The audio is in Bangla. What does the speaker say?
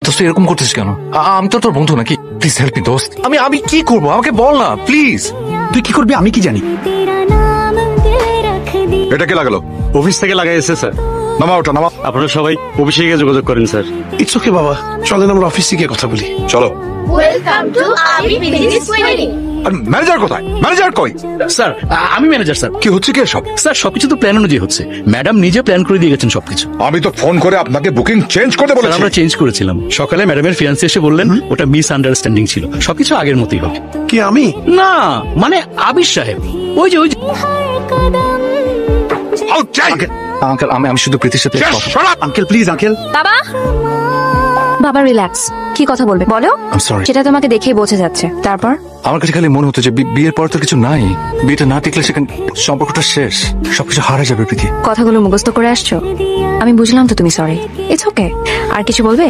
দোস্ত এরকম করতেছিস কেন? আমি তো তোর বন্ধু নাকি? প্লিজ হেল্প মি দোস্ত। আমি কি করবো আমাকে বল না প্লিজ। তুই কি করবি আমি কি জানি? এটা কে লাগালো? অফিস থেকে লাগাইছে স্যার। নামা ওটা নামা। আপনারা সবাই অফিসে গিয়ে যোগাযোগ করেন স্যার। ইটস ওকে বাবা, চলেন আমরা অফিসে গিয়ে কথা বলি। চলো। Welcome to Abi Business Training. আর ম্যানেজার কোথায়? ম্যানেজার কই? স্যার আমি ম্যানেজার স্যার। কি হচ্ছে কি সব? স্যার সবকিছু তো প্ল্যান অনুযায়ী হচ্ছে, ম্যাডাম নিজে প্ল্যান করে দিয়ে গেছেন সবকিছু। আমি তো ফোন করে আপনাকে বুকিং চেঞ্জ করতে স্যার বলেছি। আমরা চেঞ্জ করেছিলাম, সকালে ম্যাডামের ফিয়ান্সি এসে বললেন ওটা মিস আন্ডারস্ট্যান্ডিং ছিল, সবকিছু আগের মতোই হবে। কি আমি? না মানে আবির সাহেব, ওই যে আঙ্কেল আমি শুধু প্রীতির সাথে আঙ্কেল প্লিজ আঙ্কেল। বাবা বাবা রিল্যাক্স, কি কথা বলবে বলো? I am sorry. সেটা তোমাকে দেখেই বোঝা যাচ্ছে। তারপর আমার কাছে খালি মনে হতো যে বিয়ের পর তো কিছু নাই, বিয়েটা না টিকলে সেখানে সম্পর্কটা শেষ, সবকিছু হারা যাবে প্রীতি। কথাগুলো মুখস্থ করে আসছো, আমি বুঝলাম তো তুমি সরি। It's okay. আর কিছু বলবে?